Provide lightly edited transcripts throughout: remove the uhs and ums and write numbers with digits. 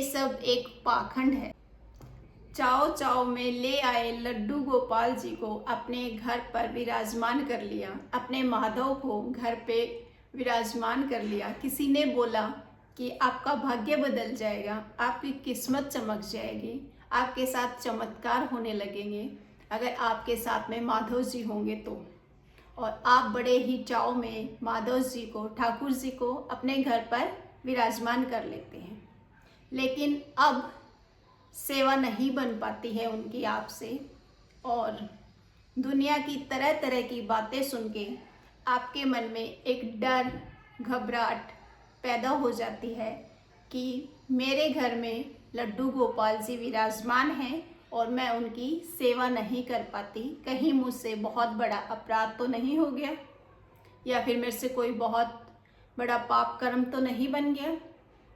सब एक पाखंड है। चाव चाव में ले आए लड्डू गोपाल जी को अपने घर पर विराजमान कर लिया, अपने माधव को घर पे विराजमान कर लिया। किसी ने बोला कि आपका भाग्य बदल जाएगा, आपकी किस्मत चमक जाएगी, आपके साथ चमत्कार होने लगेंगे अगर आपके साथ में माधव जी होंगे तो। और आप बड़े ही चाव में माधव जी को, ठाकुर जी को अपने घर पर विराजमान कर लेते हैं। लेकिन अब सेवा नहीं बन पाती है उनकी आपसे, और दुनिया की तरह तरह की बातें सुन के आपके मन में एक डर, घबराहट पैदा हो जाती है कि मेरे घर में लड्डू गोपाल जी विराजमान हैं और मैं उनकी सेवा नहीं कर पाती। कहीं मुझसे बहुत बड़ा अपराध तो नहीं हो गया, या फिर मेरे से कोई बहुत बड़ा पाप कर्म तो नहीं बन गया।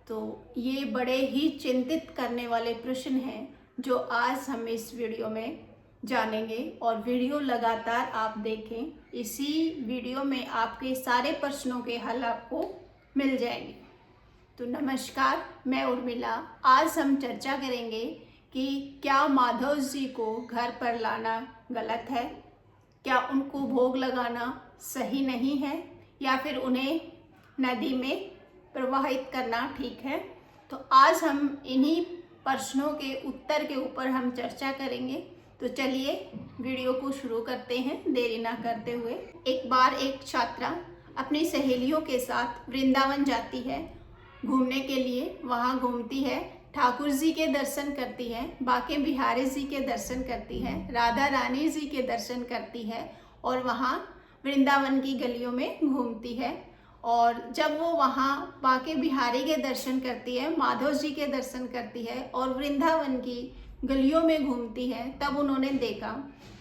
तो ये बड़े ही चिंतित करने वाले प्रश्न हैं जो आज हम इस वीडियो में जानेंगे। और वीडियो लगातार आप देखें, इसी वीडियो में आपके सारे प्रश्नों के हल आपको मिल जाएंगे। तो नमस्कार, मैं उर्मिला। आज हम चर्चा करेंगे कि क्या माधव जी को घर पर लाना गलत है, क्या उनको भोग लगाना सही नहीं है, या फिर उन्हें नदी में प्रवाहित करना ठीक है। तो आज हम इन्हीं प्रश्नों के उत्तर के ऊपर हम चर्चा करेंगे। तो चलिए वीडियो को शुरू करते हैं देरी ना करते हुए। एक बार एक छात्रा अपनी सहेलियों के साथ वृंदावन जाती है घूमने के लिए। वहाँ घूमती है, ठाकुर जी के दर्शन करती है, बांके बिहारी जी के दर्शन करती है, राधा रानी जी के दर्शन करती है और वहाँ वृंदावन की गलियों में घूमती है। और जब वो वहाँ बांके बिहारी के दर्शन करती है, माधव जी के दर्शन करती है और वृंदावन की गलियों में घूमती है, तब उन्होंने देखा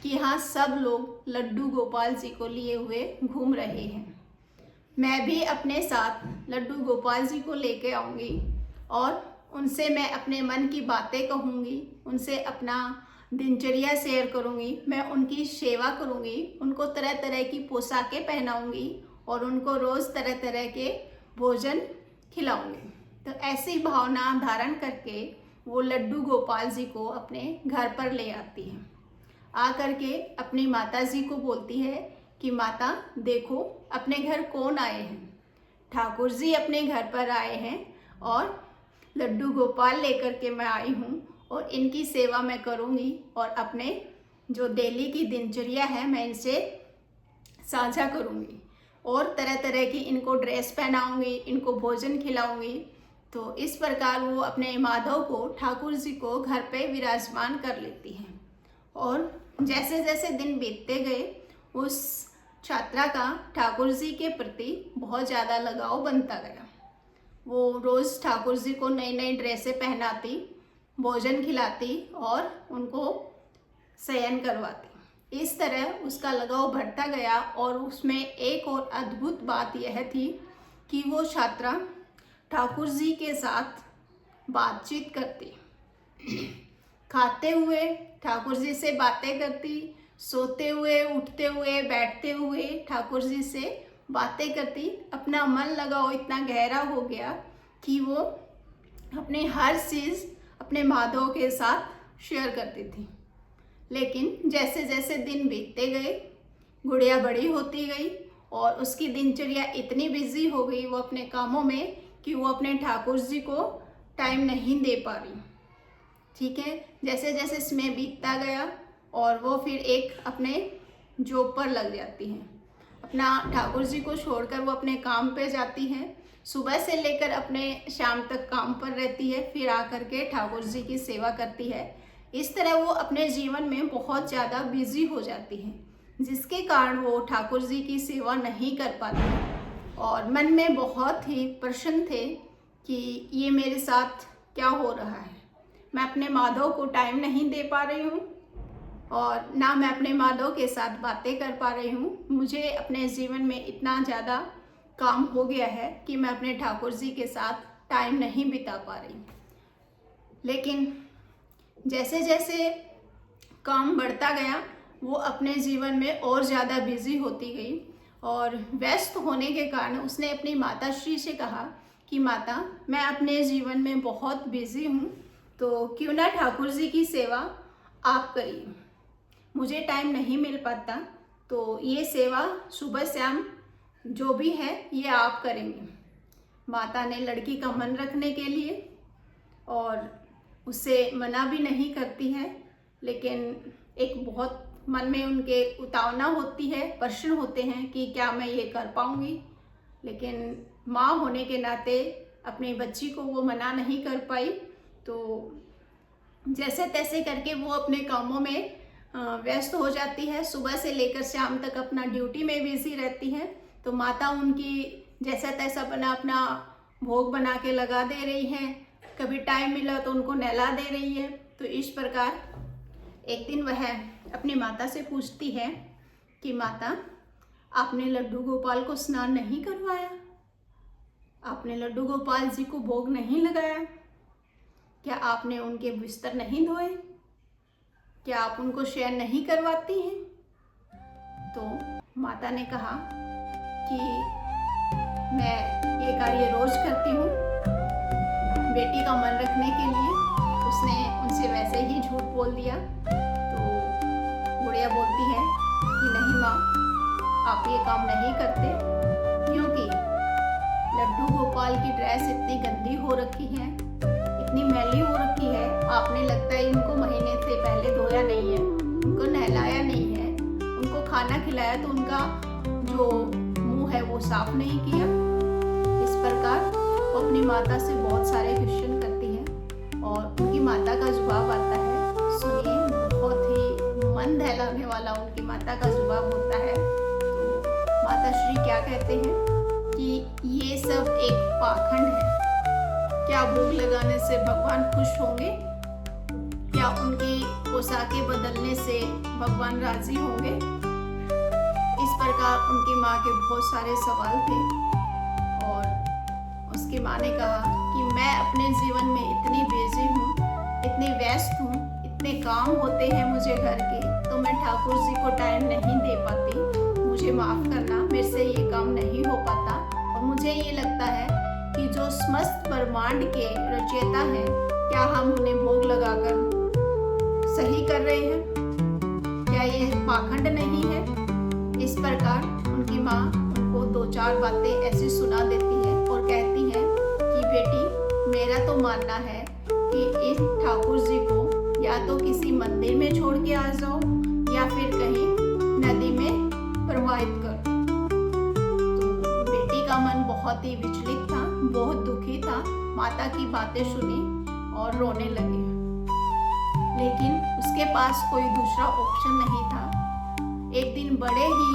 कि यहाँ सब लोग लड्डू गोपाल जी को लिए हुए घूम रहे हैं। मैं भी अपने साथ लड्डू गोपाल जी को लेके आऊँगी और उनसे मैं अपने मन की बातें कहूँगी, उनसे अपना दिनचर्या शेयर करूँगी, मैं उनकी सेवा करूँगी, उनको तरह तरह की पोशाकें पहनाऊँगी और उनको रोज़ तरह तरह के भोजन खिलाऊँगी। तो ऐसी भावना धारण करके वो लड्डू गोपाल जी को अपने घर पर ले आती है। आ करके अपनी माता जी को बोलती है कि माता देखो अपने घर कौन आए हैं। ठाकुर जी अपने घर पर आए हैं और लड्डू गोपाल लेकर के मैं आई हूँ और इनकी सेवा मैं करूँगी और अपने जो डेली की दिनचर्या है मैं इनसे साझा करूँगी और तरह तरह की इनको ड्रेस पहनाऊँगी, इनको भोजन खिलाऊँगी। तो इस प्रकार वो अपने माधव को, ठाकुर जी को घर पे विराजमान कर लेती हैं। और जैसे जैसे दिन बीतते गए उस छात्रा का ठाकुर जी के प्रति बहुत ज़्यादा लगाव बनता गया। वो रोज़ ठाकुर जी को नई नई ड्रेसें पहनाती, भोजन खिलाती और उनको शयन करवाती। इस तरह उसका लगाव बढ़ता गया और उसमें एक और अद्भुत बात यह थी कि वो छात्रा ठाकुर जी के साथ बातचीत करती, खाते हुए ठाकुर जी से बातें करती, सोते हुए, उठते हुए, बैठते हुए ठाकुर जी से बातें करती। अपना मन लगाओ इतना गहरा हो गया कि वो अपने हर चीज़ अपने माधव के साथ शेयर करती थी। लेकिन जैसे जैसे दिन बीतते गए, गुड़िया बड़ी होती गई और उसकी दिनचर्या इतनी बिजी हो गई वो अपने कामों में कि वो अपने ठाकुर जी को टाइम नहीं दे पा रही। ठीक है, जैसे जैसे समय बीतता गया और वो फिर एक अपने जॉब पर लग जाती हैं। अपना ठाकुर जी को छोड़कर वो अपने काम पे जाती हैं। सुबह से लेकर अपने शाम तक काम पर रहती है, फिर आकर के ठाकुर जी की सेवा करती है। इस तरह वो अपने जीवन में बहुत ज़्यादा बिजी हो जाती है, जिसके कारण वो ठाकुर जी की सेवा नहीं कर पाती और मन में बहुत ही प्रसन्न थे कि ये मेरे साथ क्या हो रहा है। मैं अपने माधव को टाइम नहीं दे पा रही हूँ और ना मैं अपने माधव के साथ बातें कर पा रही हूँ। मुझे अपने जीवन में इतना ज़्यादा काम हो गया है कि मैं अपने ठाकुर जी के साथ टाइम नहीं बिता पा रही। लेकिन जैसे जैसे काम बढ़ता गया वो अपने जीवन में और ज़्यादा बिजी होती गई और व्यस्त होने के कारण उसने अपनी माताश्री से कहा कि माता, मैं अपने जीवन में बहुत बिजी हूँ, तो क्यों ना ठाकुर जी की सेवा आप करिए। मुझे टाइम नहीं मिल पाता, तो ये सेवा सुबह शाम जो भी है ये आप करेंगे। माता ने लड़की का मन रखने के लिए, और उससे मना भी नहीं करती है, लेकिन एक बहुत मन में उनके उतावना होती है, प्रश्न होते हैं कि क्या मैं ये कर पाऊंगी। लेकिन माँ होने के नाते अपनी बच्ची को वो मना नहीं कर पाई, तो जैसे तैसे करके वो अपने कामों में व्यस्त हो जाती है। सुबह से लेकर शाम तक अपना ड्यूटी में बिजी रहती है। तो माता उनकी जैसा तैसा अपना भोग बना के लगा दे रही है, कभी टाइम मिला तो उनको नहला दे रही है। तो इस प्रकार एक दिन वह अपनी माता से पूछती है कि माता, आपने लड्डू गोपाल को स्नान नहीं करवाया, आपने लड्डू गोपाल जी को भोग नहीं लगाया, क्या आपने उनके बिस्तर नहीं धोए, क्या आप उनको शयन नहीं करवाती हैं? तो माता ने कहा कि मैं ये कार्य रोज करती हूँ बेटी का मन रखने के लिए। उसने उनसे वैसे ही झूठ बोल दिया। तो गुड़िया बोलती है कि नहीं माँ, आप ये काम नहीं करते, क्योंकि लड्डू गोपाल की ड्रेस इतनी गंदी हो रखी है, इतनी मैली हो रखी है, आपने लगता है इनको महीने से पहले धोया नहीं है, उनको नहलाया नहीं है, उनको खाना खिलाया तो उनका जो मुंह है वो साफ नहीं किया। इस प्रकार वो अपनी माता से बहुत सारे क्वेश्चन करती है, और उनकी माता का जवाब आता है। सुनिए, बहुत ही मन दहलाने वाला उनकी माता का जवाब होता है। तो माता श्री क्या कहते हैं कि ये सब एक पाखंड है। क्या भोग लगाने से भगवान खुश होंगे? क्या उनकी पोशाकें बदलने से भगवान राजी होंगे? इस प्रकार उनकी माँ के बहुत सारे सवाल थे, और उसकी माँ ने कहा कि मैं अपने जीवन में इतनी बिजी हूँ, इतनी व्यस्त हूँ, इतने काम होते हैं मुझे घर के, तो मैं ठाकुर जी को टाइम नहीं दे पाती। मुझे माफ़ करना, मेरे से ये काम नहीं हो पाता। और मुझे ये लगता है कि जो समस्त ब्रह्मांड के रचयिता हैं, क्या हम उन्हें भोग लगाकर सही कर रहे हैं? क्या ये पाखंड नहीं है? इस प्रकार उनकी माँ उनको दो चार बातें ऐसी सुना देती है और कहती है कि बेटी, मेरा तो मानना है कि इस ठाकुर जी को या तो किसी मंदिर में छोड़ के आ जाओ, या फिर कहीं नदी में प्रवाहित कर। तो बेटी का मन बहुत ही विचलित था, बहुत दुखी था, माता की बातें सुनी और रोने लगे। लेकिन उसके पास कोई दूसरा ऑप्शन नहीं था। एक दिन बड़े ही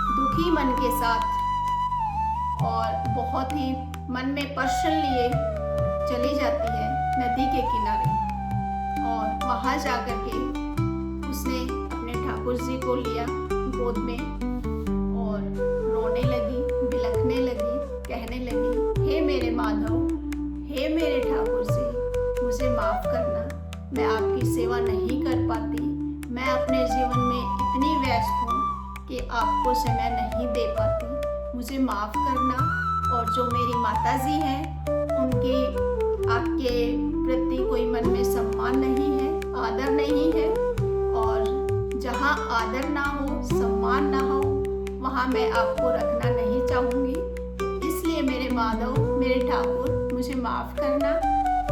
दुखी मन के साथ और बहुत ही मन में प्रश्न लिए चली जाती है नदी के किनारे, और वहाँ जाकर के उसने अपने ठाकुर जी को लिया गोद में और रोने लगी, बिलखने लगी, कहने लगी, हे मेरे माधव, हे मेरे ठाकुर जी, मुझे माफ़ करना, मैं आपकी सेवा नहीं कर पाती। मैं अपने जीवन में इतनी व्यस्त हूँ कि आपको समय नहीं दे पाती, मुझे माफ़ करना। और जो मेरी माता जी हैं, उनकी आपके प्रति कोई मन में सम्मान नहीं है, आदर नहीं है, और जहाँ आदर ना हो, सम्मान ना हो, वहाँ मैं आपको रखना नहीं चाहूँगी। इसलिए मेरे माधव, मेरे ठाकुर, मुझे माफ़ करना,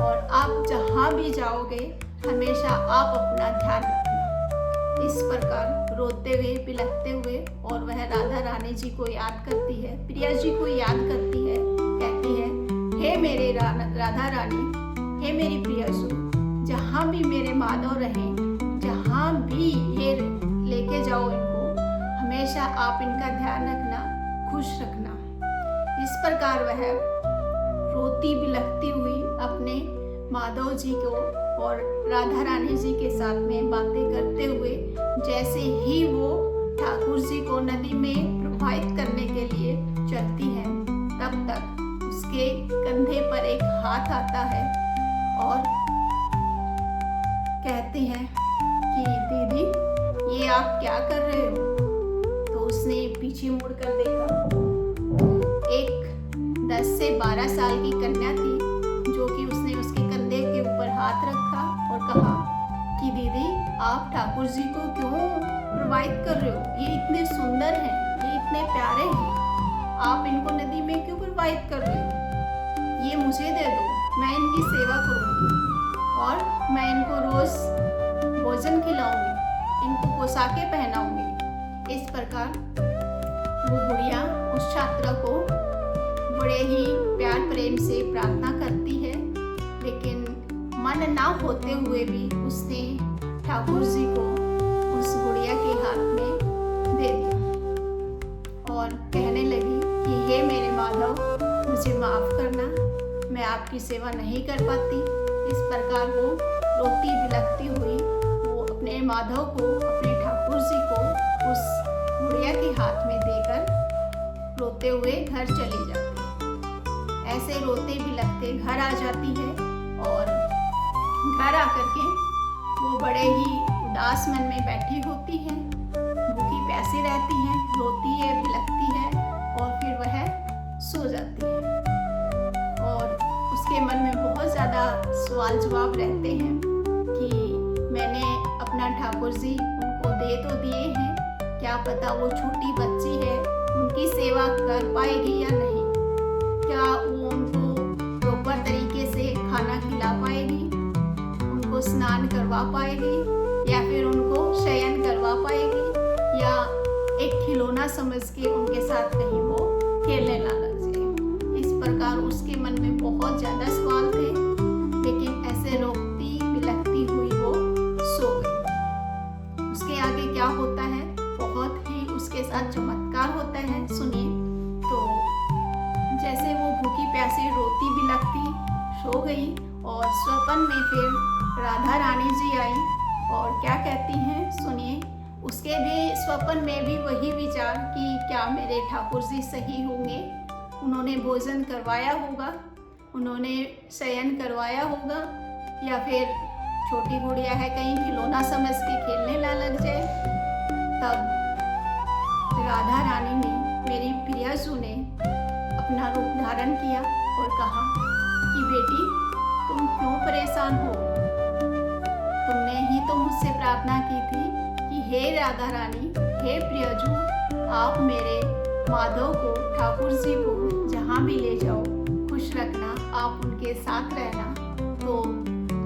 और आप जहाँ भी जाओगे हमेशा आप अपना ध्यान रखना। इस प्रकार रोते हुए, बिलखते हुए, और वह राधा रानी जी को याद करती है, प्रिया जी को याद करती है, कहती है, हे मेरे राधा रानी, हे मेरी प्रियसु, जहाँ भी मेरे माधव रहें, जहाँ भी ये लेके जाओ इनको, हमेशा आप इनका ध्यान रखना, खुश रखना। इस प्रकार वह रोती बिलखती हुई अपने माधव जी को और राधा रानी जी के साथ में बातें करते हुए, जैसे ही वो ठाकुर जी को नदी में प्रवाहित करने के लिए चलती है, तब तक उसके कंधे पर एक हाथ आता है और कहते हैं कि दीदी, ये आप क्या कर रहे हो? तो उसने पीछे मुड़कर देखा, एक 10 से 12 साल की कन्या थी, जो कि उसने उसके कंधे के ऊपर हाथ रखा और कहा कि दीदी आप ठाकुर जी को क्यों प्रवाहित कर रहे हो, ये इतने सुंदर हैं, ये इतने प्यारे हैं, आप इनको नदी में क्यों प्रवाहित कर रहे हो, ये मुझे दे दो, मैं इनकी सेवा करूँगी और मैं इनको रोज़ भोजन खिलाऊंगी, इनको पोशाकें पहनाऊंगी। इस प्रकार वो बुढ़िया उस छात्रा को बड़े ही प्यार प्रेम से प्रार्थना करती है, लेकिन मन ना होते हुए भी उसने ठाकुर जी को उस बुढ़िया के हाथ में दे दिया और कहने लगी कि हे मेरे माधव, मुझे माफ़ करना, मैं आपकी सेवा नहीं कर पाती। इस प्रकार वो रोती बिलखती हुई वो अपने माधव को, अपने ठाकुर जी को उस बुढ़िया के हाथ में देकर रोते हुए घर चली जाती है। ऐसे रोते बिलखते घर आ जाती है और घर आकर के वो बड़े ही उदास मन में बैठी होती है, भूखी प्यासी रहती है, रोती है, बिलखती है और फिर वह सो जाती है। और उसके मन में बहुत ज़्यादा सवाल जवाब रहते हैं कि मैंने अपना ठाकुर जी उनको दे तो दिए हैं, क्या पता वो छोटी बच्ची है, उनकी सेवा कर पाएगी या नहीं, क्या वो उनको प्रॉपर तरीके से खाना खिला पाएगी, उनको स्नान करवा पाएगी या फिर उनको शयन करवा पाएगी, या एक खिलौना समझ के उनके साथ कहीं वो खेलने ना लग जाए। इस प्रकार उसके मन में बहुत ज़्यादा सवाल थे, लेकिन ऐसे रोती बिलखती हुई वो सो गई। उसके आगे क्या होता है, बहुत ही उसके साथ चमत्कार होता है, सुनिए। तो जैसे वो भूखी प्यासी रोती बिलखती सो गई और स्वप्न में फिर राधा रानी जी आई और क्या कहती हैं, सुनिए। उसके भी स्वप्न में भी वही विचार कि क्या मेरे ठाकुर जी सही होंगे, उन्होंने भोजन करवाया होगा, उन्होंने शयन करवाया होगा, या फिर छोटी गुड़िया है कहीं खिलौना समझ के खेलने ना लग जाए। तब राधा रानी ने, मेरी प्रियजू ने अपना रूप धारण किया और कहा कि बेटी तुम क्यों परेशान हो, तुमने ही तो मुझसे प्रार्थना की थी कि हे राधा रानी, हे प्रियजू, आप मेरे माधव को, ठाकुर जी को जहाँ भी ले जाओ खुश रखना, आप उनके साथ रहना। तो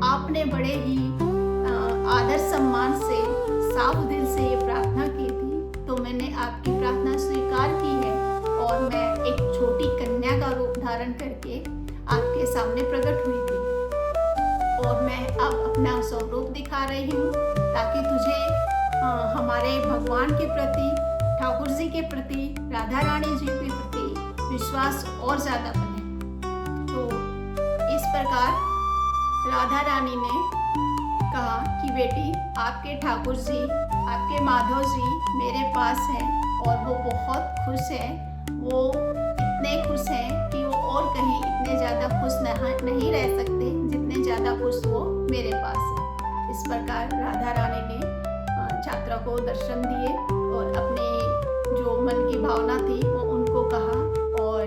आपने बड़े ही आदर सम्मान से, साफ दिल से ये प्रार्थना की थी, तो मैंने आपकी प्रार्थना स्वीकार की है और मैं एक छोटी कन्या का रूप धारण करके आपके सामने प्रकट हुई थी और मैं अब अपना स्वरूप दिखा रही हूँ ताकि तुझे हमारे भगवान के प्रति, ठाकुर जी के प्रति, राधा रानी जी के प्रति विश्वास और ज़्यादा बने। तो इस प्रकार राधा रानी ने कहा कि बेटी आपके ठाकुर जी, आपके माधव जी मेरे पास हैं और वो बहुत खुश हैं, वो इतने खुश हैं कि वो और कहीं इतने ज़्यादा खुश नहीं रह सकते जितने ज़्यादा खुश वो मेरे पास है। इस प्रकार राधा रानी ने छात्रा को दर्शन दिए और अपने जो मन की भावना थी वो उनको कहा और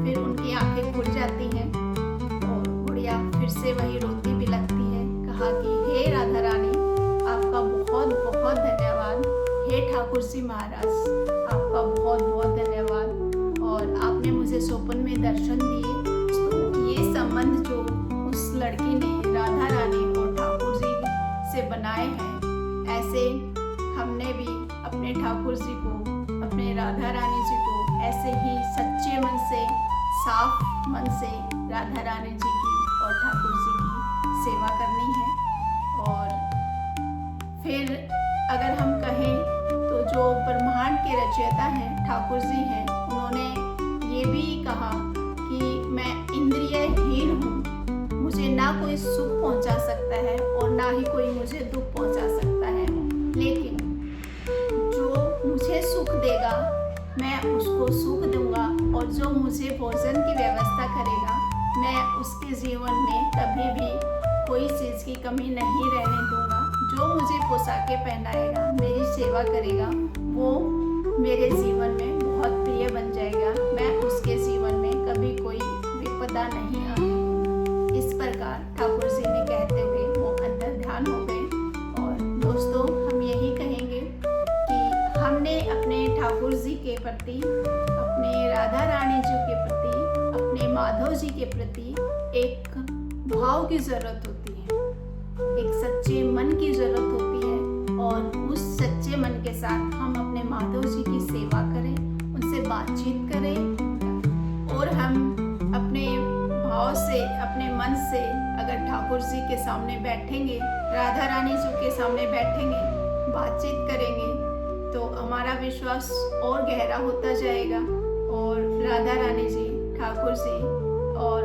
फिर उनकी आंखें खुल जाती हैं और गुड़िया फिर से वही रोती बिलखती है। कहा कि हे राधा रानी, आपका बहुत बहुत धन्यवाद, हे ठाकुर जी महाराज, आपका बहुत बहुत धन्यवाद, और आपने मुझे स्वप्न में दर्शन दिए। तो ये संबंध जो उस लड़की ने राधा रानी और ठाकुर जी से बनाए हैं, ऐसे हमने भी अपने ठाकुर जी को, अपने राधा रानी जी को ऐसे ही सच्चे मन से, साफ मन से राधा रानी जी की और ठाकुर जी की सेवा करनी है। और फिर अगर हम कहें तो जो ब्रह्मांड के रचयिता हैं, ठाकुर जी हैं, उन्होंने ये भी कहा कि मैं इंद्रियहीन हूँ, मुझे ना कोई सुख पहुँचा सकता है और ना ही कोई मुझे दुख पहुँचा सकता है, लेकिन जो मुझे सुख देगा मैं उसको सुख दूंगा और जो मुझे भोजन की व्यवस्था करेगा मैं उसके जीवन में कभी भी कोई चीज़ की कमी नहीं रहने दूंगा। जो मुझे पोशाकें पहनाएगा, मेरी सेवा करेगा, वो मेरे जीवन में बहुत प्रिय बन जाएगा। मैं उसके जीवन में कभी कोई सदा नहीं आए। इस प्रकार ठाकुर जी ने कहते हुए वो अंदर ध्यान हो गए। और दोस्तों, हम यही कहेंगे कि हमने अपने ठाकुर जी के प्रति, अपने राधा रानी जी के प्रति, अपने माधव जी के प्रति एक भाव की जरूरत होती है, एक सच्चे मन की जरूरत होती है। और उस सच्चे मन के साथ हम अपने माधव जी की सेवा करें, उनसे बातचीत करें। और हम अपने भाव से, अपने मन से अगर ठाकुर जी के सामने बैठेंगे, राधा रानी जी के सामने बैठेंगे, बातचीत करेंगे, तो हमारा विश्वास और गहरा होता जाएगा। और राधा रानी जी, ठाकुर जी और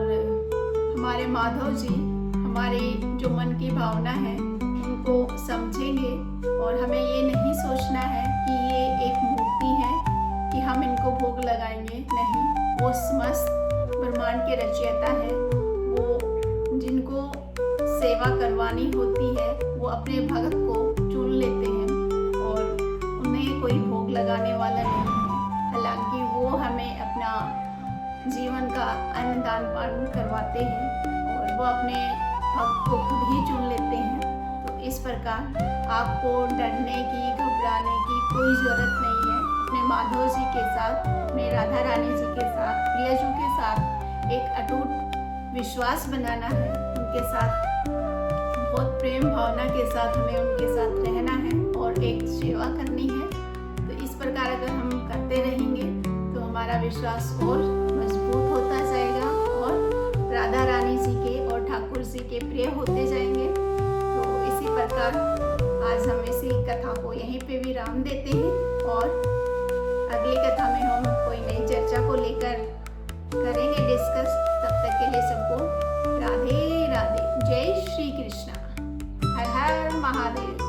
हमारे माधव जी हमारे जो मन की भावना है उनको समझेंगे। और हमें ये नहीं सोचना है कि ये एक मूर्ति है कि हम इनको भोग लगाएंगे, नहीं, वो समस्त ब्रह्मांड के रचयिता है। वो जिनको सेवा करवानी होती है वो अपने भगत को चुन लेते हैं और उन्हें कोई भोग लगाने वाला नहीं है। हालांकि वो हमें अपना जीवन का अन्नदान पान करवाते हैं और वो अपने भक्त को खुद ही चुन लेते हैं। तो इस प्रकार आपको डरने की, घबराने की कोई ज़रूरत नहीं है। अपने माधव जी के साथ, अपने राधा रानी जी के साथ, प्रियजू के साथ एक अटूट विश्वास बनाना है। उनके साथ बहुत प्रेम भावना के साथ हमें उनके साथ रहना है और एक सेवा करनी है। तो इस प्रकार अगर हम करते रहेंगे तो हमारा विश्वास और मजबूत होता जाएगा और राधा रानी जी के और ठाकुर जी के प्रिय होते जाएंगे। तो इसी प्रकार आज हम इसी कथा को यहीं पे विराम देते हैं और अगली कथा में हम कोई नई चर्चा को लेकर करेंगे डिस्कस। तब तक के लिए सबको राधे राधे, जय श्री कृष्णा, हर हर महादेव।